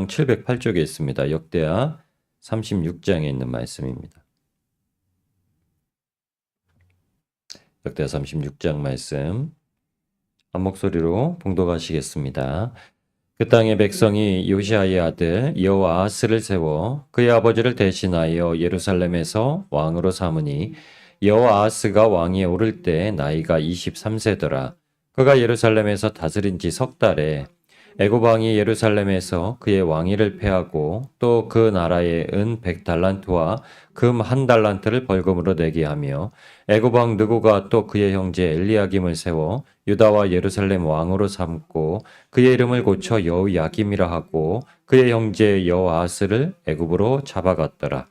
708쪽에 있습니다. 역대하 36장에 있는 말씀입니다. 역대하 36장 말씀 한 목소리로 봉독하시겠습니다. 그 땅의 백성이 요시아의 아들 여호아스를 세워 그의 아버지를 대신하여 예루살렘에서 왕으로 삼으니 여호아스가 왕위에 오를 때 나이가 23세더라. 그가 예루살렘에서 다스린 지 석 달에 애굽 왕이 예루살렘에서 그의 왕위를 폐하고 또 그 나라에 은 100달란트와 금 1달란트를 벌금으로 내게 하며 애굽 왕 느고가 또 그의 형제 엘리야김을 세워 유다와 예루살렘 왕으로 삼고 그의 이름을 고쳐 여호야김이라 하고 그의 형제 여호아스를 애굽으로 잡아갔더라.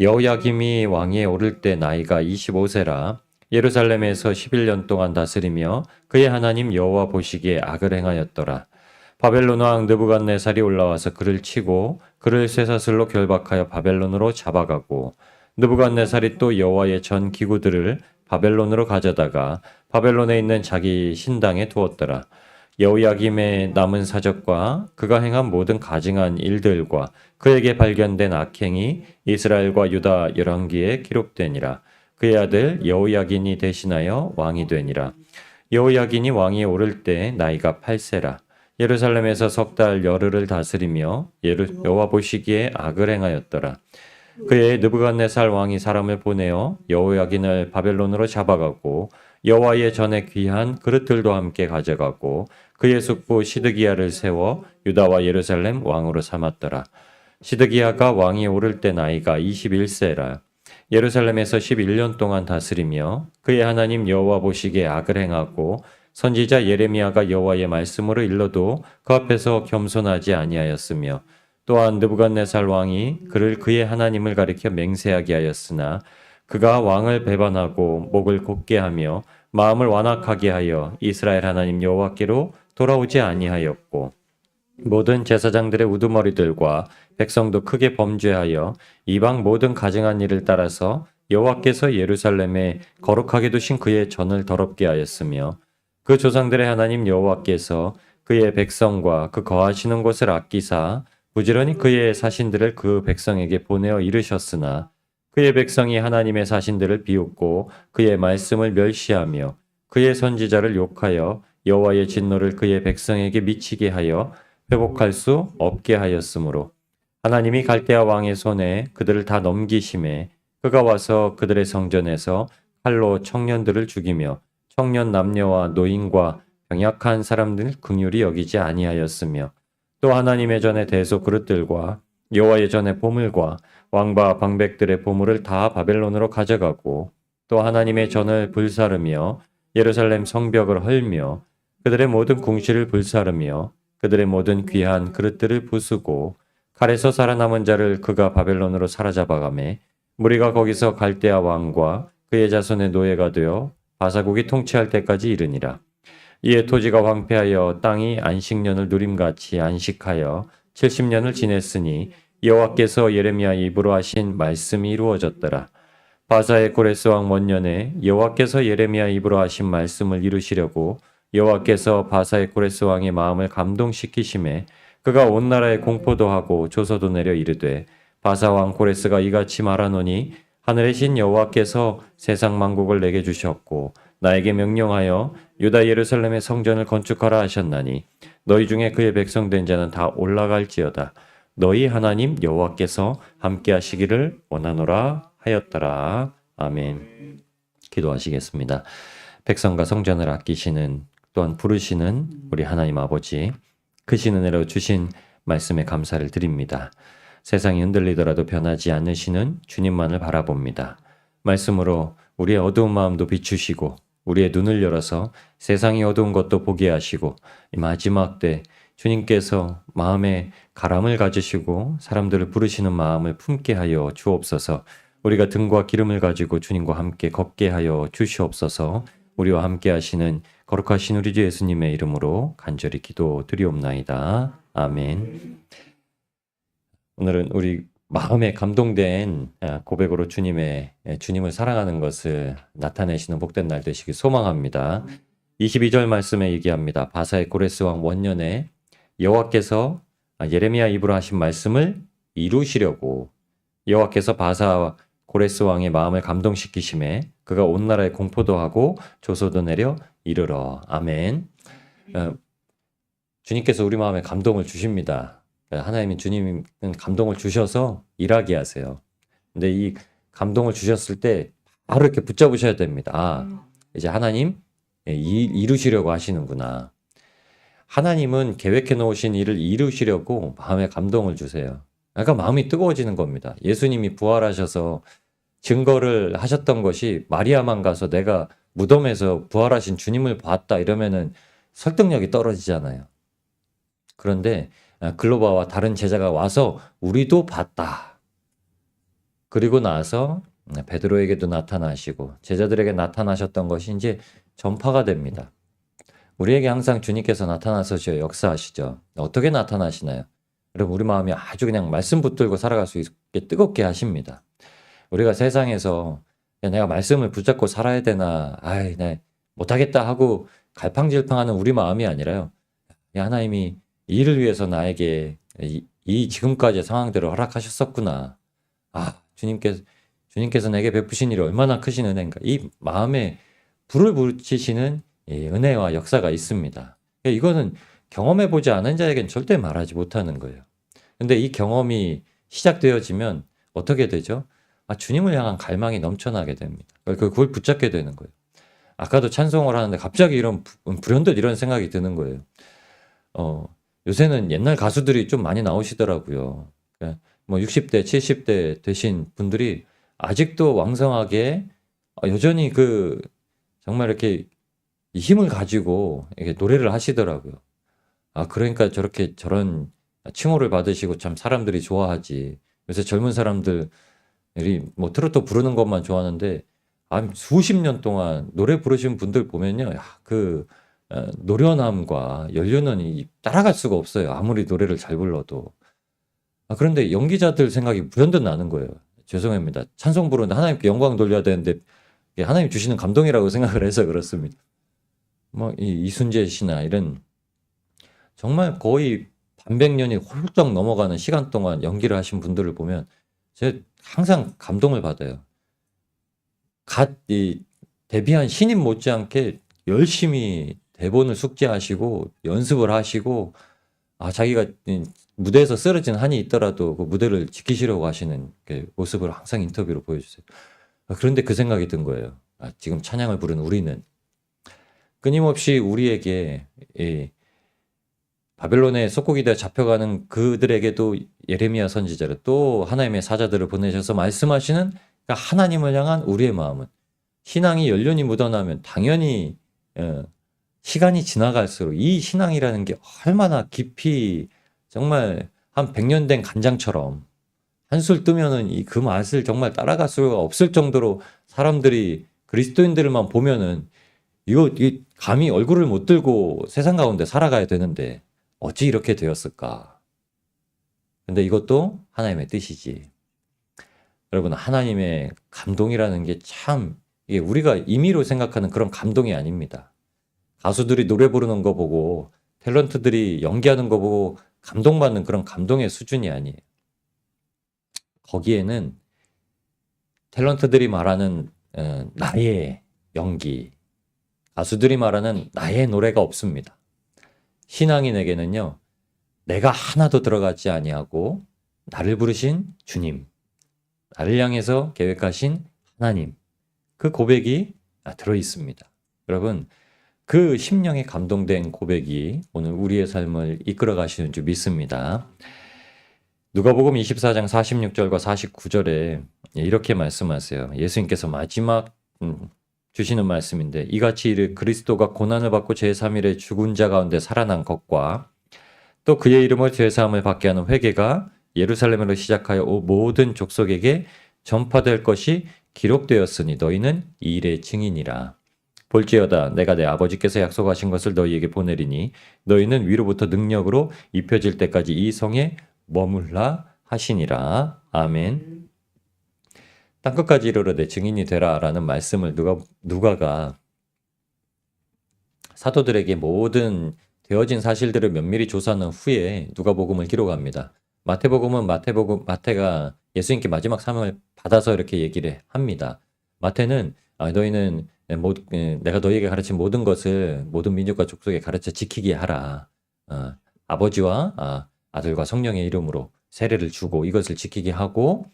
여호야김이 왕위에 오를 때 나이가 25세라. 예루살렘에서 11년 동안 다스리며 그의 하나님 여호와 보시기에 악을 행하였더라. 바벨론 왕 느부갓네살이 올라와서 그를 치고 그를 쇠사슬로 결박하여 바벨론으로 잡아가고 느부갓네살이 또 여호와의 전 기구들을 바벨론으로 가져다가 바벨론에 있는 자기 신당에 두었더라. 여호야김의 남은 사적과 그가 행한 모든 가증한 일들과 그에게 발견된 악행이 이스라엘과 유다 열왕기에 기록되니라. 그의 아들 여호야긴이 대신하여 왕이 되니라. 여호야긴이 왕위에 오를 때 나이가 8세라. 예루살렘에서 석 달 열흘을 다스리며 여호와 보시기에 악을 행하였더라. 그의 느부갓네살 왕이 사람을 보내어 여호야긴을 바벨론으로 잡아가고 여호와의 전에 귀한 그릇들도 함께 가져가고 그의 숙부 시드기야를 세워 유다와 예루살렘 왕으로 삼았더라. 시드기야가 왕이 오를 때 나이가 21세라. 예루살렘에서 11년 동안 다스리며 그의 하나님 여호와 보시기에 악을 행하고 선지자 예레미야가 여호와의 말씀으로 일러도 그 앞에서 겸손하지 아니하였으며 또한 느부갓네살 왕이 그를 그의 하나님을 가리켜 맹세하게 하였으나 그가 왕을 배반하고 목을 곧게 하며 마음을 완악하게 하여 이스라엘 하나님 여호와께로 돌아오지 아니하였고 모든 제사장들의 우두머리들과 백성도 크게 범죄하여 이방 모든 가증한 일을 따라서 여호와께서 예루살렘에 거룩하게 두신 그의 전을 더럽게 하였으며 그 조상들의 하나님 여호와께서 그의 백성과 그 거하시는 곳을 아끼사 부지런히 그의 사신들을 그 백성에게 보내어 이르셨으나 그의 백성이 하나님의 사신들을 비웃고 그의 말씀을 멸시하며 그의 선지자를 욕하여 여호와의 진노를 그의 백성에게 미치게 하여 회복할 수 없게 하였으므로 하나님이 갈대아 왕의 손에 그들을 다 넘기심에 그가 와서 그들의 성전에서 칼로 청년들을 죽이며 청년 남녀와 노인과 병약한 사람들 긍휼히 여기지 아니하였으며 또 하나님의 전에 대소 그릇들과 여호와의 전에 보물과 왕과 방백들의 보물을 다 바벨론으로 가져가고 또 하나님의 전을 불사르며 예루살렘 성벽을 헐며 그들의 모든 궁실을 불사르며 그들의 모든 귀한 그릇들을 부수고 칼에서 살아남은 자를 그가 바벨론으로 사로잡아가매 무리가 거기서 갈대아 왕과 그의 자손의 노예가 되어 바사국이 통치할 때까지 이르니라. 이에 토지가 황폐하여 땅이 안식년을 누림같이 안식하여 70년을 지냈으니 여호와께서 예레미야 입으로 하신 말씀이 이루어졌더라. 바사의 고레스 왕 원년에 여호와께서 예레미야 입으로 하신 말씀을 이루시려고 여호와께서 바사의 고레스 왕의 마음을 감동시키심에 그가 온 나라에 공포도 하고 조서도 내려 이르되 바사 왕 고레스가 이같이 말하노니 하늘의 신 여호와께서 세상 만국을 내게 주셨고 나에게 명령하여 유다 예루살렘의 성전을 건축하라 하셨나니 너희 중에 그의 백성 된 자는 다 올라갈지어다. 너희 하나님 여호와께서 함께 하시기를 원하노라 하였더라. 아멘. 기도하시겠습니다. 백성과 성전을 아끼시는 또한 부르시는 우리 하나님 아버지 크신 은혜로 주신 말씀에 감사를 드립니다. 세상이 흔들리더라도 변하지 않으시는 주님만을 바라봅니다. 말씀으로 우리의 어두운 마음도 비추시고 우리의 눈을 열어서 세상이 어두운 것도 보게 하시고 이 마지막 때 주님께서 마음에 가람을 가지시고 사람들을 부르시는 마음을 품게 하여 주옵소서. 우리가 등과 기름을 가지고 주님과 함께 걷게 하여 주시옵소서. 우리와 함께 하시는 거룩하신 우리 주 예수님의 이름으로 간절히 기도드리옵나이다. 아멘. 오늘은 우리 마음에 감동된 고백으로 주님을 사랑하는 것을 나타내시는 복된 날 되시길 소망합니다. 22절 말씀에 얘기합니다. 바사의 고레스 왕 원년에 여호와께서 예레미야 입으로 하신 말씀을 이루시려고 여호와께서 바사와 고레스 왕의 마음을 감동시키심에 그가 온 나라에 공포도 하고 조소도 내려 이르러. 아멘. 주님께서 우리 마음에 감동을 주십니다. 하나님이 주님은 감동을 주셔서 일하게 하세요. 근데 이 감동을 주셨을 때 바로 이렇게 붙잡으셔야 됩니다. 이제 하나님 이루시려고 하시는구나. 하나님은 계획해 놓으신 일을 이루시려고 마음에 감동을 주세요. 그러니까 마음이 뜨거워지는 겁니다. 예수님이 부활하셔서 증거를 하셨던 것이 마리아만 가서 내가 무덤에서 부활하신 주님을 봤다 이러면은 설득력이 떨어지잖아요. 그런데 글로바와 다른 제자가 와서 우리도 봤다. 그리고 나서 베드로에게도 나타나시고 제자들에게 나타나셨던 것이 이제 전파가 됩니다. 우리에게 항상 주님께서 나타나서 역사하시죠. 어떻게 나타나시나요? 여러분 우리 마음이 아주 그냥 말씀 붙들고 살아갈 수 있게 뜨겁게 하십니다. 우리가 세상에서 내가 말씀을 붙잡고 살아야 되나 네, 못하겠다 하고 갈팡질팡하는 우리 마음이 아니라요. 하나님이 이 일을 위해서 나에게 이 지금까지의 상황들을 허락하셨었구나. 주님께서 내게 베푸신 일이 얼마나 크신 은혜인가. 이 마음에 불을 붙이시는 은혜와 역사가 있습니다. 이거는 경험해보지 않은 자에겐 절대 말하지 못하는 거예요. 근데 이 경험이 시작되어지면 어떻게 되죠? 주님을 향한 갈망이 넘쳐나게 됩니다. 그걸 붙잡게 되는 거예요. 아까도 찬송을 하는데 갑자기 이런 불현듯 이런 생각이 드는 거예요. 요새는 옛날 가수들이 좀 많이 나오시더라고요. 뭐 60대, 70대 되신 분들이 아직도 왕성하게 여전히 정말 이렇게 힘을 가지고 이렇게 노래를 하시더라고요. 그러니까 저런 칭호를 받으시고 참 사람들이 좋아하지. 요새 젊은 사람들이 뭐 트로트 부르는 것만 좋아하는데 수십 년 동안 노래 부르신 분들 보면요. 노련함과 연륜은 따라갈 수가 없어요. 아무리 노래를 잘 불러도. 그런데 연기자들 생각이 불현듯 나는 거예요. 죄송합니다. 찬송 부르는데 하나님께 영광 돌려야 되는데 하나님 주시는 감동이라고 생각을 해서 그렇습니다. 이순재 씨나 이런 정말 거의 반백년이 훌쩍 넘어가는 시간 동안 연기를 하신 분들을 보면 제가 항상 감동을 받아요. 데뷔한 신인 못지않게 열심히 대본을 숙지하시고 연습을 하시고 자기가 무대에서 쓰러진 한이 있더라도 그 무대를 지키시려고 하시는 모습을 항상 인터뷰로 보여주세요. 그런데 그 생각이 든 거예요. 지금 찬양을 부르는 우리는 끊임없이 우리에게 바벨론의 속국이 되어 잡혀가는 그들에게도 예레미야 선지자를 또 하나님의 사자들을 보내셔서 말씀하시는 하나님을 향한 우리의 마음은 신앙이 연륜이 묻어나면 당연히 시간이 지나갈수록 이 신앙이라는 게 얼마나 깊이 정말 한 100년 된 간장처럼 한술 뜨면은 그 맛을 정말 따라갈 수가 없을 정도로 사람들이 그리스도인들만 보면은 이 감히 얼굴을 못 들고 세상 가운데 살아가야 되는데 어찌 이렇게 되었을까? 근데 이것도 하나님의 뜻이지. 여러분 하나님의 감동이라는 게 참 이게 우리가 임의로 생각하는 그런 감동이 아닙니다. 가수들이 노래 부르는 거 보고 탤런트들이 연기하는 거 보고 감동받는 그런 감동의 수준이 아니에요. 거기에는 탤런트들이 말하는 나의 연기, 가수들이 말하는 나의 노래가 없습니다. 신앙인에게는요, 내가 하나도 들어가지 아니하고 나를 부르신 주님, 나를 향해서 계획하신 하나님, 그 고백이 들어 있습니다. 여러분, 그 심령에 감동된 고백이 오늘 우리의 삶을 이끌어 가시는 줄 믿습니다. 누가복음 24장 46절과 49절에 이렇게 말씀하세요. 예수님께서 마지막 주시는 말씀인데 이같이 이르 그리스도가 고난을 받고 제3일에 죽은 자 가운데 살아난 것과 또 그의 이름을 죄사함을 받게 하는 회개가 예루살렘으로 시작하여 모든 족속에게 전파될 것이 기록되었으니 너희는 이 일의 증인이라. 볼지어다 내가 내 아버지께서 약속하신 것을 너희에게 보내리니 너희는 위로부터 능력으로 입혀질 때까지 이 성에 머물라 하시니라. 아멘. 땅끝까지 이르러되 증인이 되라라는 말씀을 누가가 사도들에게 모든 되어진 사실들을 면밀히 조사한 후에 누가복음을 기록합니다. 마태복음은 마태가 예수님께 마지막 사명을 받아서 이렇게 얘기를 합니다. 마태는 너희는 내가 너희에게 가르친 모든 것을 모든 민족과 족속에 가르쳐 지키게 하라. 아버지와 아들과 성령의 이름으로 세례를 주고 이것을 지키게 하고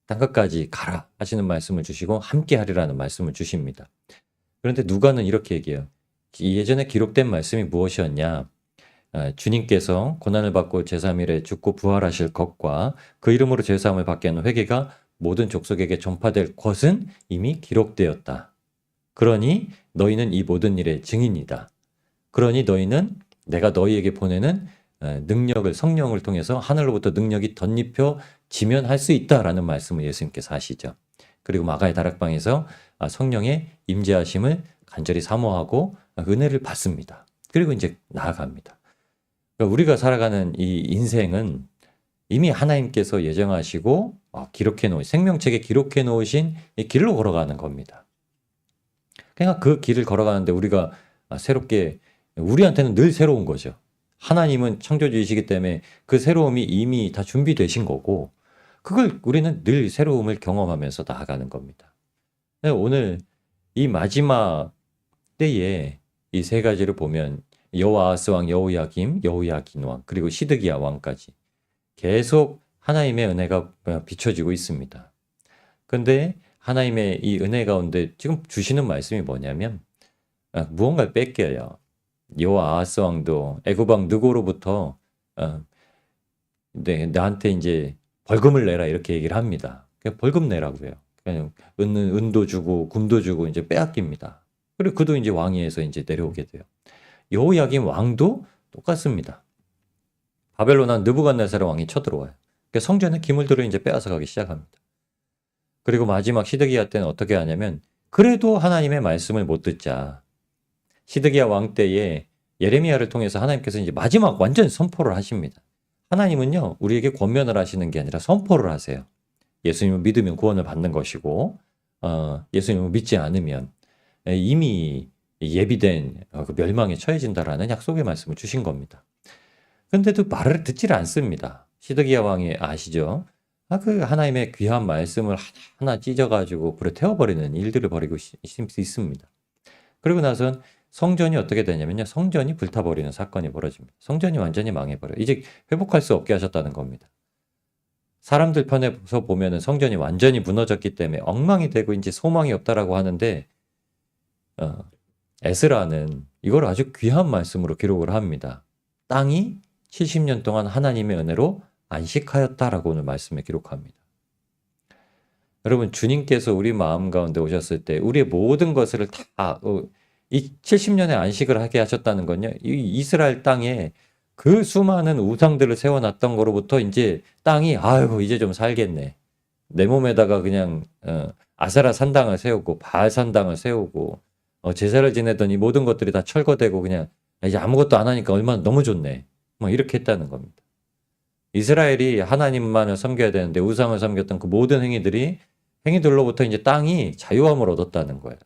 땅끝까지 가라 하시는 말씀을 주시고 함께 하리라는 말씀을 주십니다. 그런데 누가는 이렇게 얘기해요. 예전에 기록된 말씀이 무엇이었냐? 주님께서 고난을 받고 제3일에 죽고 부활하실 것과 그 이름으로 죄사함을 받게 하는 회개가 모든 족속에게 전파될 것은 이미 기록되었다. 그러니 너희는 이 모든 일의 증인이다. 그러니 너희는 내가 너희에게 보내는 능력을 성령을 통해서 하늘로부터 능력이 덧입혀지면 할 수 있다라는 말씀을 예수님께서 하시죠. 그리고 마가의 다락방에서 성령의 임재하심을 간절히 사모하고 은혜를 받습니다. 그리고 이제 나아갑니다. 그러니까 우리가 살아가는 이 인생은 이미 하나님께서 예정하시고 기록해 놓으신 생명책에 기록해 놓으신 이 길로 걸어가는 겁니다. 그러니까 그 길을 걸어가는데 우리가 새롭게 우리한테는 늘 새로운 거죠. 하나님은 창조주이시기 때문에 그 새로움이 이미 다 준비되신 거고 그걸 우리는 늘 새로움을 경험하면서 나아가는 겁니다. 오늘 이 마지막 때에 이 세 가지를 보면 여호아하스 왕, 여호야긴 왕, 그리고 시드기야 왕까지 계속 하나님의 은혜가 비춰지고 있습니다. 그런데 하나님의 이 은혜 가운데 지금 주시는 말씀이 뭐냐면 무언가를 뺏겨요. 여호아하스 왕도 애굽 왕 느고로부터 나한테 이제 벌금을 내라 이렇게 얘기를 합니다. 벌금 내라고요. 그냥 은도 주고 금도 주고 이제 빼앗깁니다. 그리고 그도 이제 왕위에서 이제 내려오게 돼요. 여호야긴 왕도 똑같습니다. 바벨론 한 느부갓네살 왕이 쳐들어와요. 그러니까 성전에 기물들을 이제 빼앗아 가기 시작합니다. 그리고 마지막 시드기야 때는 어떻게 하냐면 그래도 하나님의 말씀을 못 듣자. 시드기야 왕 때에 예레미야를 통해서 하나님께서 이제 마지막 완전 선포를 하십니다. 하나님은요, 우리에게 권면을 하시는 게 아니라 선포를 하세요. 예수님을 믿으면 구원을 받는 것이고, 예수님을 믿지 않으면 이미 예비된 그 멸망에 처해진다라는 약속의 말씀을 주신 겁니다. 그런데도 말을 듣지를 않습니다. 시드기야 왕이 아시죠? 그 하나님의 귀한 말씀을 하나하나 찢어가지고 불에 태워버리는 일들을 벌이고 있습니다. 그리고 나선 성전이 어떻게 되냐면요. 성전이 불타버리는 사건이 벌어집니다. 성전이 완전히 망해버려요. 이제 회복할 수 없게 하셨다는 겁니다. 사람들 편에서 보면은 성전이 완전히 무너졌기 때문에 엉망이 되고 이제 소망이 없다라고 하는데, 에스라는 이걸 아주 귀한 말씀으로 기록을 합니다. 땅이 70년 동안 하나님의 은혜로 안식하였다라고 오늘 말씀에 기록합니다. 여러분, 주님께서 우리 마음 가운데 오셨을 때 우리의 모든 것을 다 이 70년의 안식을 하게 하셨다는 건요. 이 이스라엘 땅에 그 수많은 우상들을 세워놨던 거로부터 이제 땅이 아이고 이제 좀 살겠네. 내 몸에다가 그냥 아세라 산당을 세우고 바알 산당을 세우고 제사를 지내던 이 모든 것들이 다 철거되고 그냥 이제 아무것도 안 하니까 얼마나 너무 좋네. 뭐 이렇게 했다는 겁니다. 이스라엘이 하나님만을 섬겨야 되는데 우상을 섬겼던 그 모든 행위들로부터 이제 땅이 자유함을 얻었다는 거예요.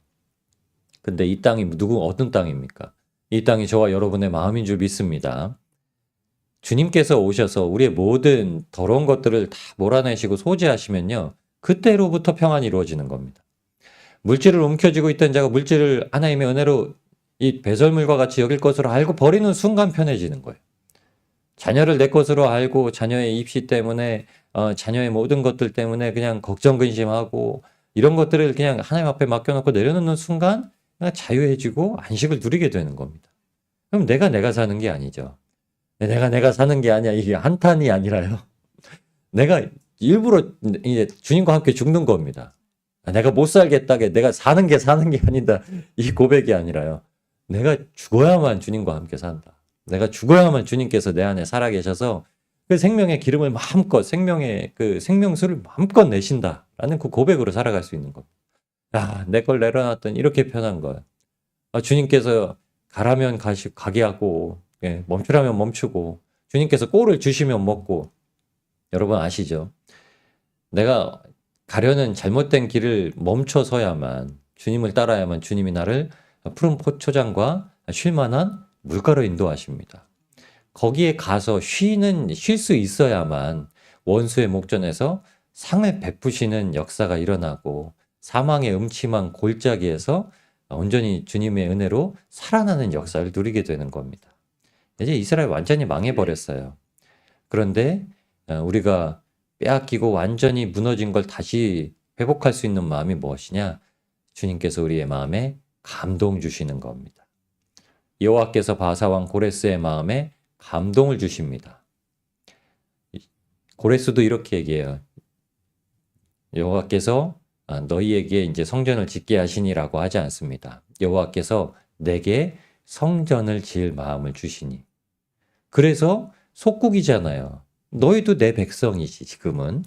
근데 이 땅이 어떤 땅입니까? 이 땅이 저와 여러분의 마음인 줄 믿습니다. 주님께서 오셔서 우리의 모든 더러운 것들을 다 몰아내시고 소지하시면요. 그때로부터 평안이 이루어지는 겁니다. 물질을 움켜쥐고 있던 자가 물질을 하나님의 은혜로 이 배설물과 같이 여길 것으로 알고 버리는 순간 편해지는 거예요. 자녀를 내 것으로 알고 자녀의 입시 때문에 자녀의 모든 것들 때문에 그냥 걱정 근심하고 이런 것들을 그냥 하나님 앞에 맡겨놓고 내려놓는 순간 그냥 자유해지고 안식을 누리게 되는 겁니다. 그럼 내가 사는 게 아니죠. 내가 사는 게 아니야. 이게 한탄이 아니라요. 내가 일부러 이제 주님과 함께 죽는 겁니다. 내가 못 살겠다게 내가 사는 게 아니다. 이 고백이 아니라요. 내가 죽어야만 주님과 함께 산다. 내가 죽어야만 주님께서 내 안에 살아계셔서 그 생명의 기름을 마음껏 생명의 그 생명수를 마음껏 내신다라는 그 고백으로 살아갈 수 있는 겁니다. 내 걸 내려놨더니 이렇게 편한 거예요. 주님께서 가라면 가게 하고 멈추라면 멈추고 주님께서 꼴을 주시면 먹고 여러분 아시죠? 내가 가려는 잘못된 길을 멈춰서야만 주님을 따라야만 주님이 나를 푸른 포초장과 쉴만한 물가로 인도하십니다. 거기에 가서 쉴 수 있어야만 원수의 목전에서 상을 베푸시는 역사가 일어나고 사망의 음침한 골짜기에서 온전히 주님의 은혜로 살아나는 역사를 누리게 되는 겁니다. 이제 이스라엘 완전히 망해버렸어요. 그런데 우리가 빼앗기고 완전히 무너진 걸 다시 회복할 수 있는 마음이 무엇이냐? 주님께서 우리의 마음에 감동 주시는 겁니다. 여호와께서 바사왕 고레스의 마음에 감동을 주십니다. 고레스도 이렇게 얘기해요. 여호와께서 너희에게 이제 성전을 짓게 하시니라고 하지 않습니다. 여호와께서 내게 성전을 지을 마음을 주시니. 그래서 속국이잖아요. 너희도 내 백성이지. 지금은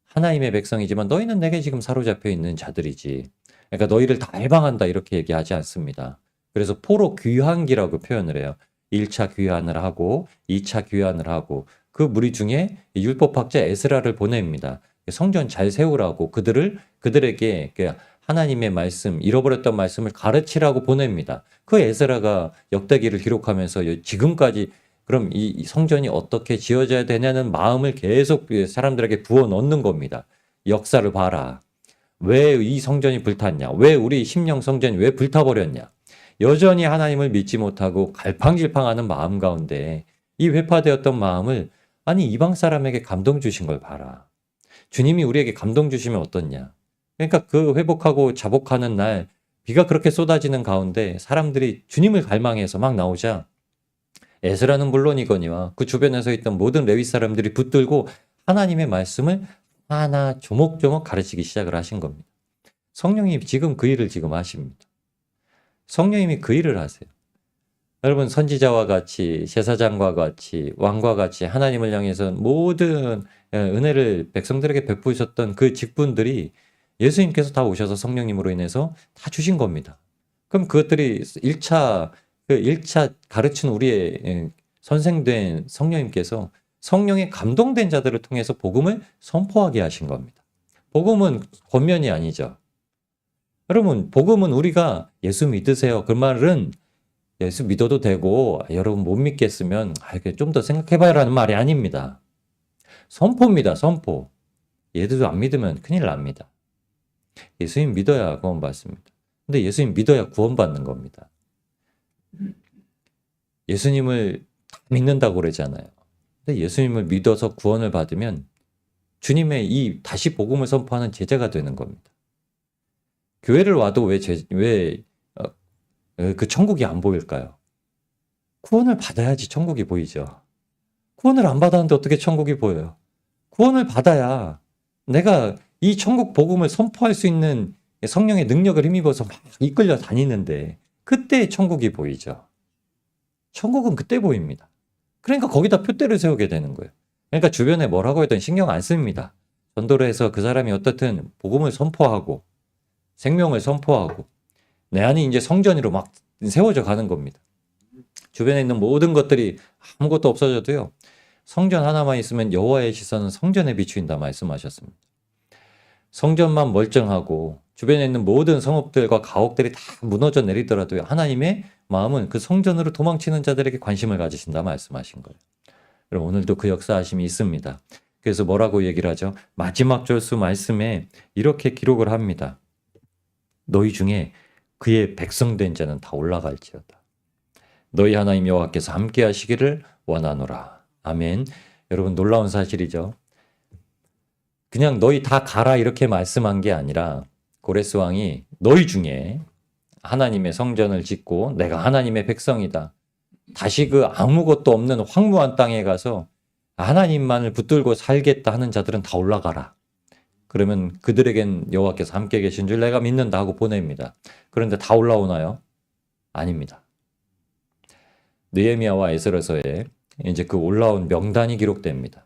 하나님의 백성이지만 너희는 내게 지금 사로잡혀 있는 자들이지. 그러니까 너희를 다 해방한다 이렇게 얘기하지 않습니다. 그래서 포로 귀환기라고 표현을 해요. 1차 귀환을 하고 2차 귀환을 하고 그 무리 중에 율법학자 에스라를 보냅니다. 성전 잘 세우라고 그들에게 하나님의 말씀, 잃어버렸던 말씀을 가르치라고 보냅니다. 그 에스라가 역대기를 기록하면서 지금까지 그럼 이 성전이 어떻게 지어져야 되냐는 마음을 계속 사람들에게 부어 넣는 겁니다. 역사를 봐라. 왜 이 성전이 불탔냐? 왜 우리 심령 성전이 왜 불타버렸냐? 여전히 하나님을 믿지 못하고 갈팡질팡하는 마음 가운데 이 회파되었던 마음을 아니 이방 사람에게 감동 주신 걸 봐라. 주님이 우리에게 감동 주시면 어떻냐? 그러니까 그 회복하고 자복하는 날 비가 그렇게 쏟아지는 가운데 사람들이 주님을 갈망해서 막 나오자 에스라는 물론이거니와 그 주변에서 있던 모든 레위 사람들이 붙들고 하나님의 말씀을 하나 조목조목 가르치기 시작을 하신 겁니다. 성령님이 지금 그 일을 지금 하십니다. 성령님이 그 일을 하세요. 여러분 선지자와 같이 제사장과 같이 왕과 같이 하나님을 향해서 모든 은혜를 백성들에게 베푸셨던 그 직분들이 예수님께서 다 오셔서 성령님으로 인해서 다 주신 겁니다. 그럼 그것들이 1차 가르친 우리의 선생된 성령님께서 성령에 감동된 자들을 통해서 복음을 선포하게 하신 겁니다. 복음은 권면이 아니죠. 여러분 복음은 우리가 예수 믿으세요. 그 말은 예수 믿어도 되고 여러분 못 믿겠으면 좀 더 생각해봐요라는 말이 아닙니다. 선포입니다. 선포. 얘들도 안 믿으면 큰일 납니다. 예수님 믿어야 구원받습니다. 근데 예수님 믿어야 구원받는 겁니다. 예수님을 믿는다고 그러잖아요. 근데 예수님을 믿어서 구원을 받으면 주님의 이 다시 복음을 선포하는 제자가 되는 겁니다. 교회를 와도 왜 그 천국이 안 보일까요? 구원을 받아야지 천국이 보이죠. 구원을 안 받았는데 어떻게 천국이 보여요? 구원을 받아야 내가 이 천국 복음을 선포할 수 있는 성령의 능력을 힘입어서 막 이끌려 다니는데 그때 천국이 보이죠. 천국은 그때 보입니다. 그러니까 거기다 표대를 세우게 되는 거예요. 그러니까 주변에 뭐라고 해도 신경 안 씁니다. 전도를 해서 그 사람이 어떻든 복음을 선포하고 생명을 선포하고 내 안이 이제 성전으로 막 세워져 가는 겁니다. 주변에 있는 모든 것들이 아무것도 없어져도요. 성전 하나만 있으면 여호와의 시선은 성전에 비추인다 말씀하셨습니다. 성전만 멀쩡하고 주변에 있는 모든 성읍들과 가옥들이 다 무너져 내리더라도요. 하나님의 마음은 그 성전으로 도망치는 자들에게 관심을 가지신다 말씀하신 거예요. 그럼 오늘도 그 역사하심이 있습니다. 그래서 뭐라고 얘기를 하죠? 마지막 절수 말씀에 이렇게 기록을 합니다. 너희 중에 그의 백성된 자는 다 올라갈지어다. 너희 하나님 여호와께서 함께 하시기를 원하노라. 아멘. 여러분 놀라운 사실이죠. 그냥 너희 다 가라 이렇게 말씀한 게 아니라 고레스 왕이 너희 중에 하나님의 성전을 짓고 내가 하나님의 백성이다. 다시 그 아무것도 없는 황무한 땅에 가서 하나님만을 붙들고 살겠다 하는 자들은 다 올라가라. 그러면 그들에겐 여호와께서 함께 계신 줄 내가 믿는다 하고 보냅니다. 그런데 다 올라오나요? 아닙니다. 느헤미야와 에스라서에 이제 그 올라온 명단이 기록됩니다.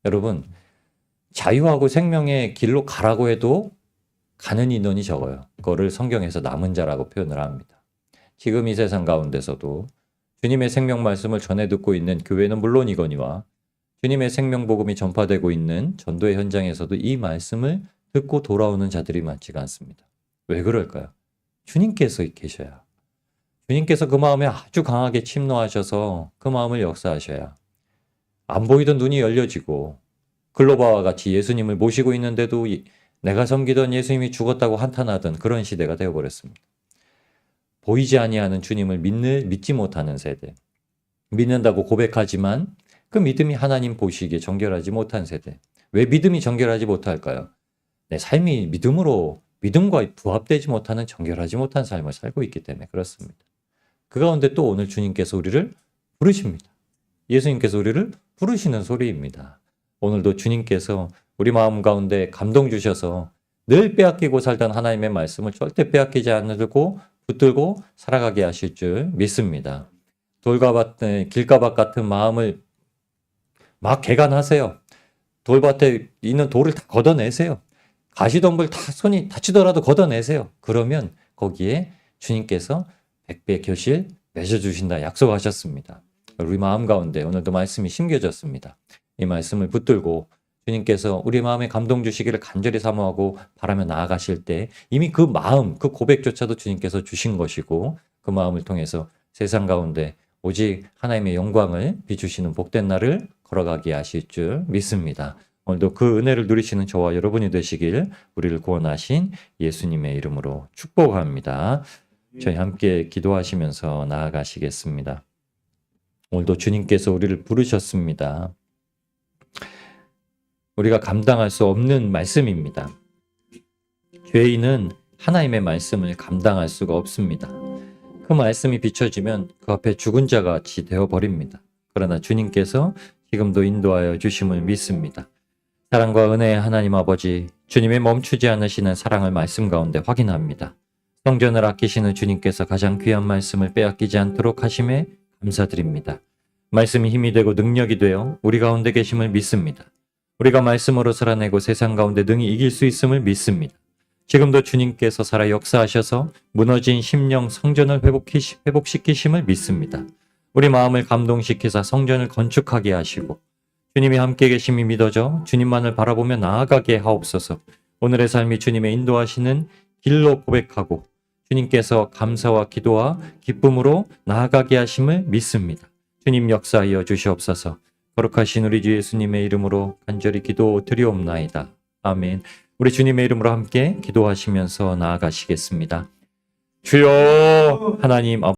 여러분 자유하고 생명의 길로 가라고 해도 가는 인원이 적어요. 그거를 성경에서 남은 자라고 표현을 합니다. 지금 이 세상 가운데서도 주님의 생명 말씀을 전해 듣고 있는 교회는 물론이거니와 주님의 생명 복음이 전파되고 있는 전도의 현장에서도 이 말씀을 듣고 돌아오는 자들이 많지가 않습니다. 왜 그럴까요? 주님께서 계셔야. 주님께서 그 마음에 아주 강하게 침노하셔서 그 마음을 역사하셔야 안 보이던 눈이 열려지고 글로바와 같이 예수님을 모시고 있는데도 내가 섬기던 예수님이 죽었다고 한탄하던 그런 시대가 되어버렸습니다. 보이지 아니하는 주님을 믿지 못하는 세대. 믿는다고 고백하지만 그 믿음이 하나님 보시기에 정결하지 못한 세대. 왜 믿음이 정결하지 못할까요? 내 삶이 믿음과 부합되지 못하는 정결하지 못한 삶을 살고 있기 때문에 그렇습니다. 그 가운데 또 오늘 주님께서 우리를 부르십니다. 예수님께서 우리를 부르시는 소리입니다. 오늘도 주님께서 우리 마음 가운데 감동 주셔서 늘 빼앗기고 살던 하나님의 말씀을 절대 빼앗기지 않고 붙들고 살아가게 하실 줄 믿습니다. 길가밭 같은 마음을 막 개간하세요. 돌밭에 있는 돌을 다 걷어내세요. 가시덤불 다 손이 다치더라도 걷어내세요. 그러면 거기에 주님께서 100배 결실 맺어주신다 약속하셨습니다. 우리 마음 가운데 오늘도 말씀이 심겨졌습니다. 이 말씀을 붙들고 주님께서 우리 마음에 감동 주시기를 간절히 사모하고 바라며 나아가실 때 이미 그 마음, 그 고백조차도 주님께서 주신 것이고 그 마음을 통해서 세상 가운데 오직 하나님의 영광을 비추시는 복된 날을 걸어가게 하실 줄 믿습니다. 오늘도 그 은혜를 누리시는 저와 여러분이 되시길 우리를 구원하신 예수님의 이름으로 축복합니다. 저희 함께 기도하시면서 나아가시겠습니다. 오늘도 주님께서 우리를 부르셨습니다. 우리가 감당할 수 없는 말씀입니다. 죄인은 하나님의 말씀을 감당할 수가 없습니다. 그 말씀이 비춰지면 그 앞에 죽은 자 같이 되어버립니다. 그러나 주님께서 지금도 인도하여 주심을 믿습니다. 사랑과 은혜의 하나님 아버지, 주님의 멈추지 않으시는 사랑을 말씀 가운데 확인합니다. 성전을 아끼시는 주님께서 가장 귀한 말씀을 빼앗기지 않도록 하심에 감사드립니다. 말씀이 힘이 되고 능력이 되어 우리 가운데 계심을 믿습니다. 우리가 말씀으로 살아내고 세상 가운데 능히 이길 수 있음을 믿습니다. 지금도 주님께서 살아 역사하셔서 무너진 심령 성전을 회복시키심을 믿습니다. 우리 마음을 감동시키사 성전을 건축하게 하시고 주님이 함께 계심이 믿어져 주님만을 바라보며 나아가게 하옵소서. 오늘의 삶이 주님의 인도하시는 길로 고백하고 주님께서 감사와 기도와 기쁨으로 나아가게 하심을 믿습니다. 주님 역사하여 주시옵소서. 거룩하신 우리 주 예수님의 이름으로 간절히 기도 드리옵나이다. 아멘. 우리 주님의 이름으로 함께 기도하시면서 나아가시겠습니다. 주여 하나님